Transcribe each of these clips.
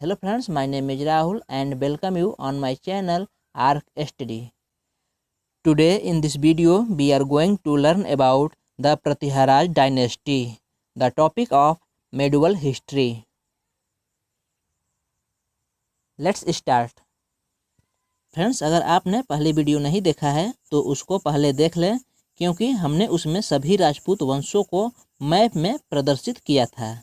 Hello friends, my name is Rahul and welcome you on my channel Arc Study. Today in this video we are going to learn about the Pratiharaj dynasty, the topic of medieval history. Let's start. Friends, अगर आपने पहले video नहीं देखा है तो उसको पहले देख लें, क्योंकि हमने उसमें सभी राजपूत वंशों को मैप में प्रदर्शित किया था।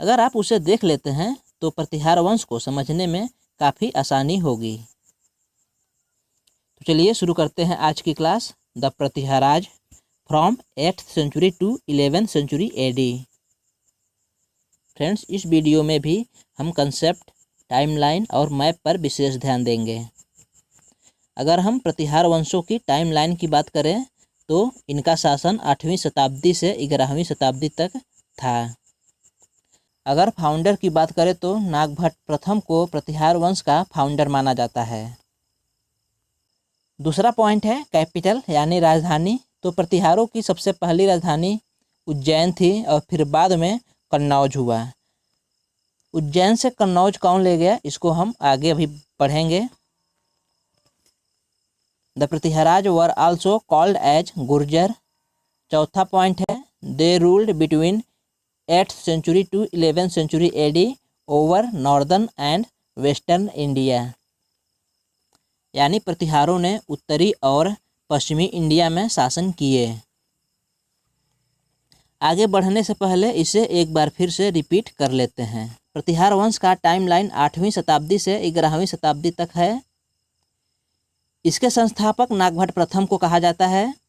अगर आप उसे देख लेते हैं तो प्रतिहार वंश को समझने में काफ़ी आसानी होगी। तो चलिए शुरू करते हैं आज की class. The Pratiharas from 8th century to 11th century AD। Friends, इस वीडियो में भी हम कंसेप्ट, टाइमलाइन और मैप पर विशेष ध्यान देंगे। अगर हम प्रतिहार वंशों की टाइमलाइन की बात करें तो इनका शासन 8वीं शताब्दी से 11वीं शताब्दी तक था। अगर फाउंडर की बात करें तो नागभट्ट प्रथम को प्रतिहार वंश का फाउंडर माना जाता है। दूसरा पॉइंट है कैपिटल यानी राजधानी। तो प्रतिहारों की सबसे पहली राजधानी उज्जैन थी और फिर बाद में कन्नौज हुआ। उज्जैन से कन्नौज कौन ले गया, इसको हम आगे अभी पढ़ेंगे। The Pratiharas were also called as Gurjar. चौथा पॉइंट है they ruled between 8th century to 11th century AD over northern and western India. यानी प्रतिहारों ने उत्तरी और पश्चिमी इंडिया में शासन किए। आगे बढ़ने से पहले इसे एक बार फिर से रिपीट कर लेते हैं। प्रतिहार वंश का टाइमलाइन 8वीं शताब्दी से 11वीं शताब्दी तक है। इसके संस्थापक नागभट्ट प्रथम को कहा जाता है।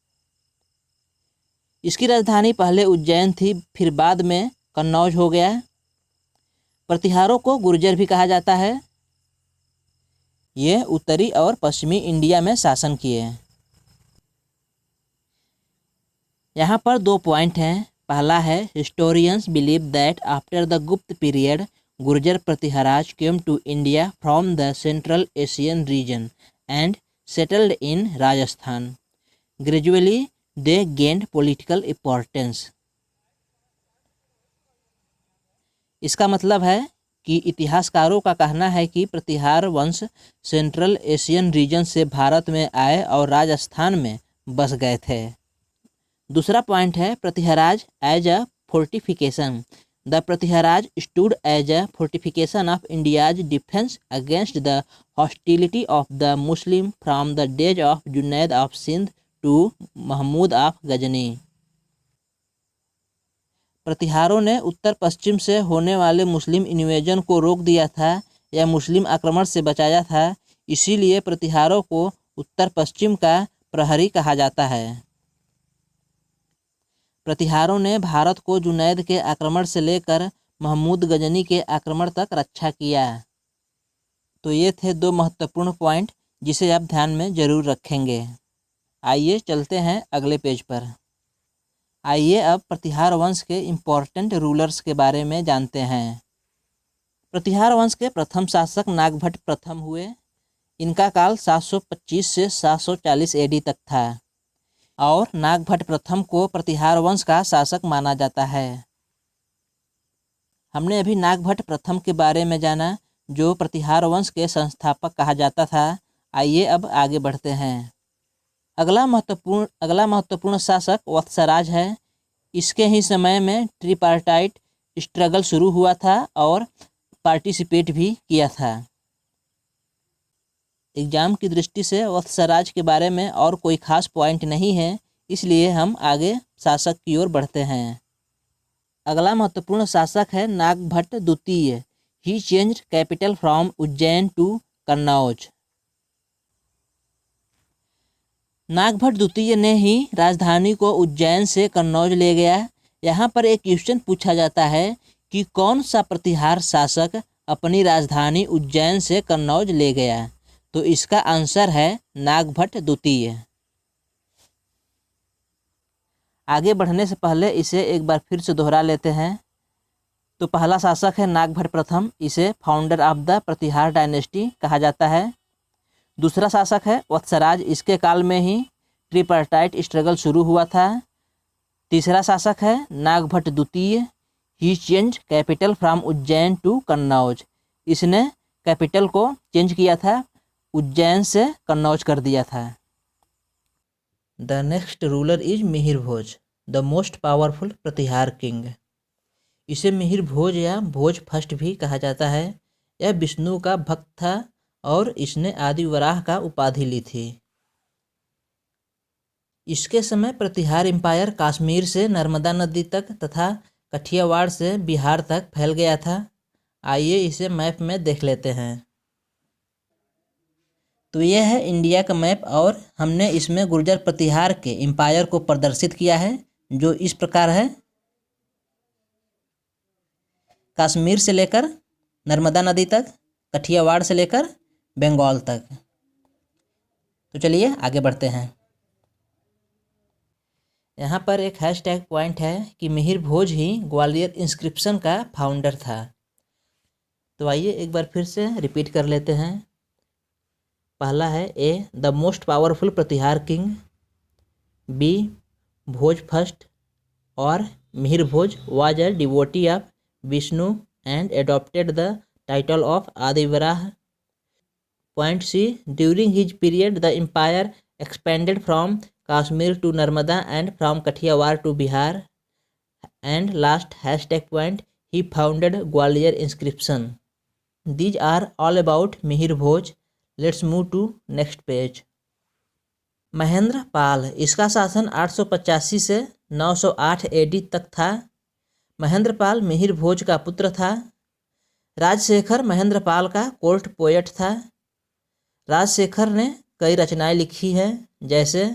इसकी राजधानी पहले उज्जैन थी, फिर बाद में कन्नौज हो गया। प्रतिहारों को गुर्जर भी कहा जाता है। ये उत्तरी और पश्चिमी इंडिया में शासन किए। यहाँ पर दो पॉइंट हैं। पहला है historians believe that after the Gupta period Gurjar Pratiharas came to India from the central Asian region and settled in Rajasthan. Gradually they gained political importance। इसका मतलब है कि इतिहासकारों का कहना है कि प्रतिहार वंश सेंट्रल एशियन रीजन से भारत में आए और राजस्थान में बस गए थे। दूसरा पॉइंट है Pratiharas as a fortification. The Pratiharas stood as a fortification of India's defence against the hostility of the Muslim from the days of Junaid of Sindh to Mahmud of Ghazni. प्रतिहारों ने उत्तर पश्चिम से होने वाले मुस्लिम इन्वेजन को रोक दिया था या मुस्लिम आक्रमण से बचाया था। इसीलिए प्रतिहारों को उत्तर पश्चिम का प्रहरी कहा जाता है। प्रतिहारों ने भारत को जुनैद के आक्रमण से लेकर महमूद गजनी के आक्रमण तक रक्षा किया। तो ये थे दो महत्वपूर्ण पॉइंट जिसे आप ध्यान में जरूर रखेंगे। आइए चलते हैं अगले पेज पर। आइए अब प्रतिहार वंश के इम्पोर्टेंट रूलर्स के बारे में जानते हैं। प्रतिहार वंश के प्रथम शासक नागभट्ट प्रथम हुए। इनका काल 725 से 740 AD तक था और नागभट्ट प्रथम को प्रतिहार वंश का शासक माना जाता है। हमने अभी नागभट्ट प्रथम के बारे में जाना, जो प्रतिहार वंश के संस्थापक कहा जाता था। आइए अब आगे बढ़ते हैं। अगला महत्वपूर्ण शासक वत्सराज है। इसके ही समय में ट्रिपार्टाइट स्ट्रगल शुरू हुआ था और पार्टिसिपेट भी किया था। एग्जाम की दृष्टि से वत्सराज के बारे में और कोई खास पॉइंट नहीं है, इसलिए हम आगे शासक की ओर बढ़ते हैं। अगला महत्वपूर्ण शासक है नागभट्ट द्वितीय। He changed capital from Ujjain to Kannauj. Nagabhata द्वितीय ने ही राजधानी को उज्जैन से कन्नौज ले गया। यहाँ पर एक क्वेश्चन पूछा जाता है कि कौन सा प्रतिहार शासक अपनी राजधानी उज्जैन से कन्नौज ले गया, तो इसका आंसर है नागभट्ट द्वितीय। आगे बढ़ने से पहले इसे एक बार फिर से दोहरा लेते हैं। तो पहला शासक है नागभट्ट प्रथम। इसे founder of the Pratihara dynasty कहा जाता है। दूसरा शासक है वत्सराज। इसके काल में ही ट्रिपार्टाइट स्ट्रगल शुरू हुआ था। तीसरा शासक है नागभट्ट द्वितीय। He change capital from Ujjain to Kannauj. इसने कैपिटल को चेंज किया था, उज्जैन से कन्नौज कर दिया था। The next ruler is Mihir Bhoj, the most powerful Pratihara king. इसे मिहिर भोज या भोज फर्स्ट भी कहा जाता है। यह विष्णु का भक्त था और इसने आदिवराह का उपाधि ली थी। इसके समय प्रतिहार एम्पायर कश्मीर से नर्मदा नदी तक तथा कठियावाड़ से बिहार तक फैल गया था। आइए इसे मैप में देख लेते हैं। तो यह है इंडिया का मैप और हमने इसमें गुर्जर प्रतिहार के एम्पायर को प्रदर्शित किया है, जो इस प्रकार है। कश्मीर से लेकर नर्मदा नदी तक, कठियावाड़ से लेकर बंगाल तक। तो चलिए आगे बढ़ते हैं। यहाँ पर एक हैशटैग पॉइंट है कि मिहिर भोज ही ग्वालियर इंस्क्रिप्शन का फाउंडर था। तो आइए एक बार फिर से रिपीट कर लेते हैं। पहला है A, the most powerful Pratihara king. B, Bhoja first और Mihir Bhoja was a devotee of Vishnu and adopted the title of Adivaraha. Point C, during his period the empire expanded from Kashmir to Narmada and from Kathiawar to Bihar. And last hashtag point, he founded Gwalior inscription. These are all about Mihir Bhoj. Let's move to next page. Mahendra Pal, इसका शासन 885 से 908 AD तक था। महेंद्र पाल मिहिर भोज का पुत्र था। राजशेखर महेंद्र पाल का court poet था। राजशेखर ने कई रचनाएं लिखी हैं, जैसे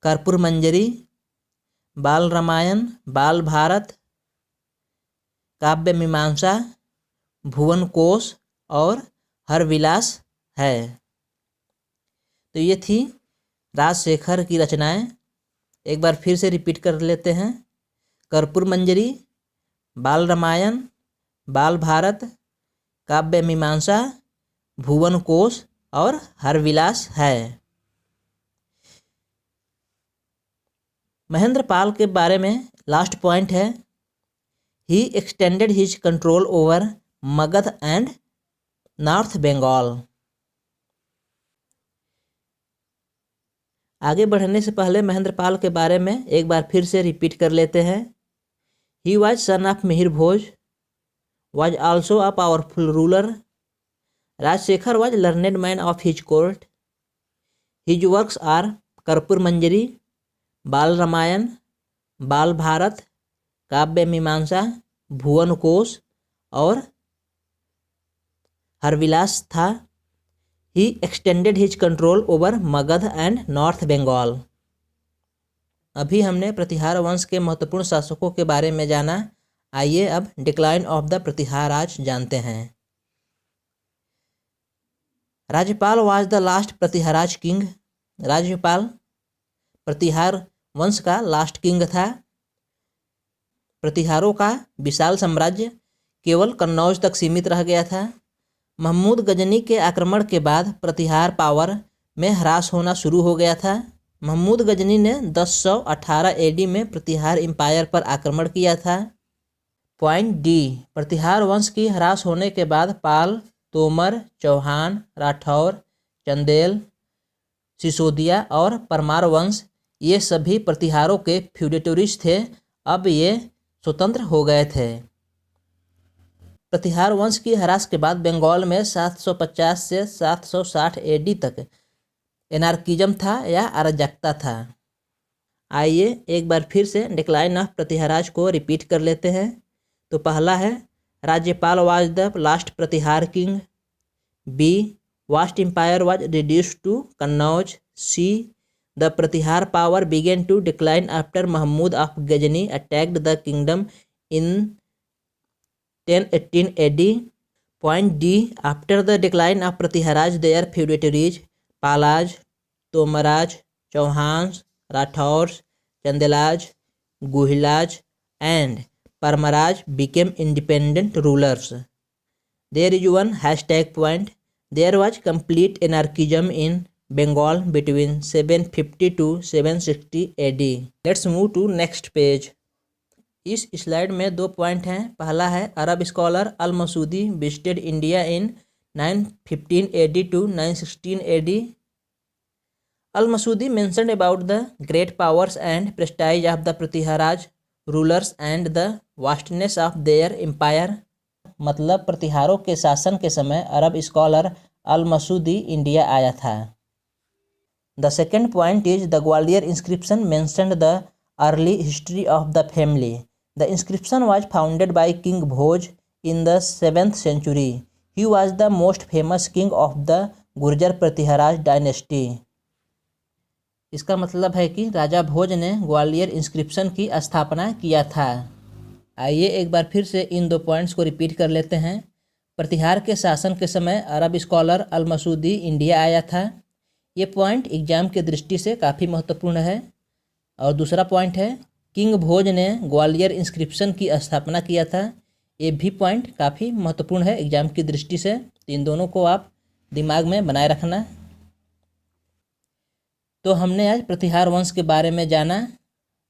कर्पूर मंजरी, बाल रामायण, बाल भारत, काव्य मीमांसा, भुवन कोश और हरविलास है। तो ये थी राजशेखर की रचनाएं। एक बार फिर से रिपीट कर लेते हैं। कर्पूर मंजरी, बाल रामायण, बाल भारत, काव्य मीमांसा, भुवन कोश और हरविलास है। महेंद्र पाल के बारे में लास्ट पॉइंट है, he extended his control over Magadha and north Bengal. आगे बढ़ने से पहले महेंद्र पाल के बारे में एक बार फिर से रिपीट कर लेते हैं। He was son of Mihir Bhoj, was also a powerful ruler. Rajshekhar was learned man of his court. His works are Karpur Manjari, बाल रामायण, बाल भारत, काव्य मीमांसा, भुवन कोश और हरविलास था। He extended his control over Magadha and north Bengal. अभी हमने प्रतिहार वंश के महत्वपूर्ण शासकों के बारे में जाना। आइए अब डिक्लाइन ऑफ द प्रतिहार राज जानते हैं। राज्यपाल वाज द लास्ट प्रतिहाराज किंग। राज्यपाल प्रतिहार वंश का लास्ट किंग था। प्रतिहारों का विशाल साम्राज्य केवल कन्नौज तक सीमित रह गया था। महमूद गजनी के आक्रमण के बाद प्रतिहार पावर में ह्रास होना शुरू हो गया था। महमूद गजनी ने 1018 AD में प्रतिहार एम्पायर पर आक्रमण किया था। पॉइंट डी, प्रतिहार वंश की ह्रास होने के बाद पाल, तोमर, चौहान, राठौर, चंदेल, सिसोदिया और परमार वंश ये सभी प्रतिहारों के फ्यूडेटरीज थे। अब ये स्वतंत्र हो गए थे। प्रतिहार वंश की ह्रास के बाद बंगाल में 750 से 760 AD तक एनार्किज्म था या अराजकता था। आइए एक बार फिर से डिक्लाइन ऑफ प्रतिहाराज को रिपीट कर लेते हैं। तो पहला है, Rajyapal was the last Pratihara king. B, vast empire was reduced to Kannauj. C, the Pratihara power began to decline after Mahmud of Ghazni attacked the kingdom in 1018 AD. Point D, after the decline of Pratiharaj their feudatories Palaj, Tomaraj, Chauhans, Rathors, Chandelaj, Guhilaj and Parmaraj became independent rulers. There is one hashtag point. There was complete anarchism in Bengal between 750 to 760 AD. Let's move to next page. इस slide में 2 point हैं। पहला है Arab scholar Al Masudi visited India in 915 AD to 916 AD. Al Masudi mentioned about the great powers and prestige of the Prithviraj rulers and the vastness of their empire. मतलब प्रतिहारों के शासन के समय अरब scholar Al Masoodi India आया था। The second point is the Gwalior inscription mentioned the early history of the family. The inscription was founded by King Bhoj in the 7th century. He was the most famous king of the Gurjar Prithviraj dynasty. इसका मतलब है कि राजा भोज ने Gwalior inscription की स्थापना किया था। आइए एक बार फिर से इन 2 पॉइंट्स को रिपीट कर लेते हैं। प्रतिहार के शासन के समय अरब स्कॉलर अल मसूदी इंडिया आया था। ये पॉइंट एग्जाम की दृष्टि से काफ़ी महत्वपूर्ण है। और दूसरा पॉइंट है किंग भोज ने ग्वालियर इंस्क्रिप्शन की स्थापना किया था। ये भी पॉइंट काफ़ी महत्वपूर्ण है एग्जाम की दृष्टि से। इन दोनों को आप दिमाग में बनाए रखना। तो हमने आज प्रतिहार वंश के बारे में जाना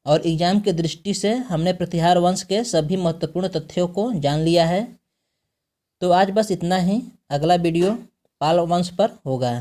और एग्जाम की दृष्टि से हमने प्रतिहार वंश के सभी महत्वपूर्ण तथ्यों को जान लिया है। तो आज बस इतना ही। अगला वीडियो पाल वंश पर होगा।